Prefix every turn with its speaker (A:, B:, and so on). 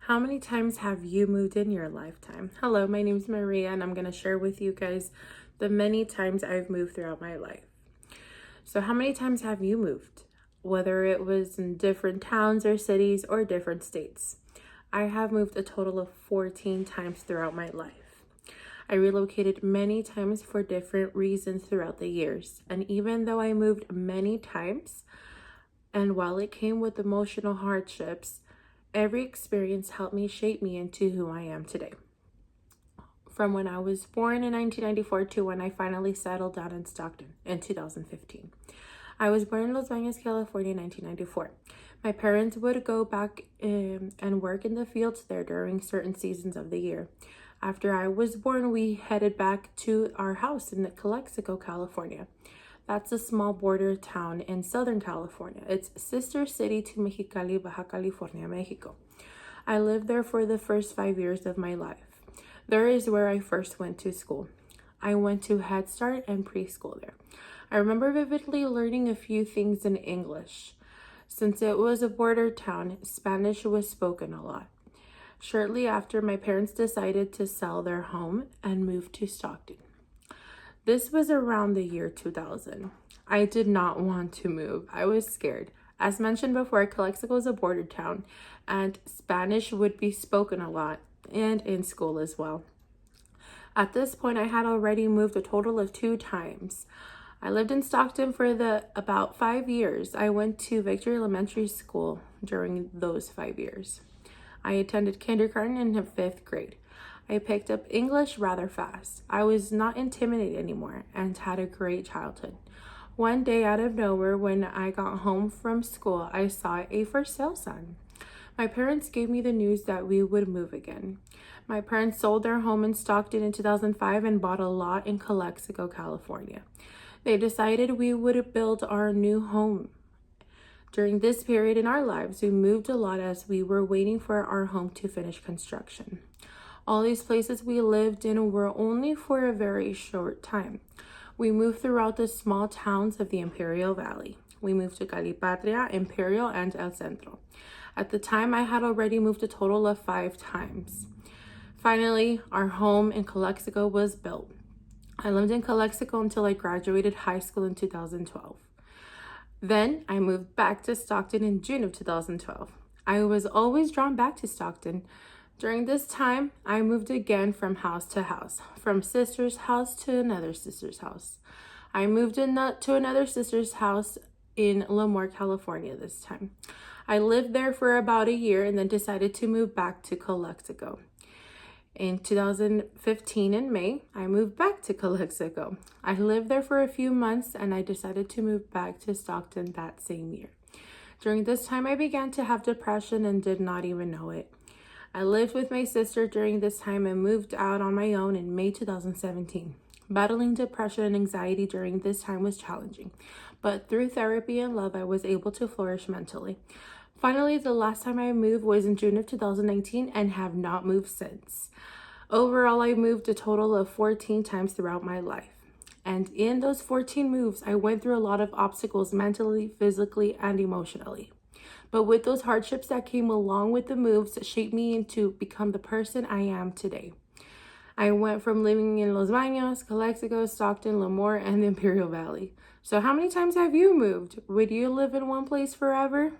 A: How many times have you moved in your lifetime? Hello, my name is Maria, and I'm going to share with you guys the many times I've moved throughout my life. So how many times have you moved? Whether it was in different towns or cities or different states. I have moved a total of 14 times throughout my life. I relocated many times for different reasons throughout the years. And even though I moved many times, and while it came with emotional hardships, every experience helped me shape me into who I am today. From when I was born in 1994 to when I finally settled down in Stockton in 2015. I was born in Los Baños, California in 1994. My parents would go back and work in the fields there during certain seasons of the year. After I was born, we headed back to our house in Calexico, California. That's a small border town in Southern California. It's sister city to Mexicali, Baja California, Mexico. I lived there for the first 5 years of my life. There is where I first went to school. I went to Head Start and preschool there. I remember vividly learning a few things in English. Since it was a border town, Spanish was spoken a lot. Shortly after, my parents decided to sell their home and move to Stockton. This was around the year 2000. I did not want to move. I was scared. As mentioned before, Calexico is a border town, and Spanish would be spoken a lot and in school as well. At this point, I had already moved a total of 2 times. I lived in Stockton for about 5 years. I went to Victory Elementary School during those 5 years. I attended kindergarten and 5th grade. I picked up English rather fast. I was not intimidated anymore and had a great childhood. One day out of nowhere, when I got home from school, I saw a for sale sign. My parents gave me the news that we would move again. My parents sold their home in Stockton in 2005 and bought a lot in Calexico, California. They decided we would build our new home. During this period in our lives, we moved a lot as we were waiting for our home to finish construction. All these places we lived in were only for a very short time. We moved throughout the small towns of the Imperial Valley. We moved to Calipatria, Imperial, and El Centro. At the time, I had already moved a total of 5 times. Finally, our home in Calexico was built. I lived in Calexico until I graduated high school in 2012. Then I moved back to Stockton in June of 2012. I was always drawn back to Stockton. During this time, I moved again from house to house, from sister's house to another sister's house. I moved to another sister's house in Lemoore, California this time. I lived there for about a year and then decided to move back to Calexico. In 2015 in May, I moved back to Calexico. I lived there for a few months and I decided to move back to Stockton that same year. During this time, I began to have depression and did not even know it. I lived with my sister during this time and moved out on my own in May 2017. Battling depression and anxiety during this time was challenging, but through therapy and love, I was able to flourish mentally. Finally, the last time I moved was in June of 2019 and have not moved since. Overall, I moved a total of 14 times throughout my life. And in those 14 moves, I went through a lot of obstacles mentally, physically, and emotionally. But with those hardships that came along with the moves, shaped me into become the person I am today. I went from living in Los Baños, Calexico, Stockton, Lemoore, and the Imperial Valley. So how many times have you moved? Would you live in one place forever?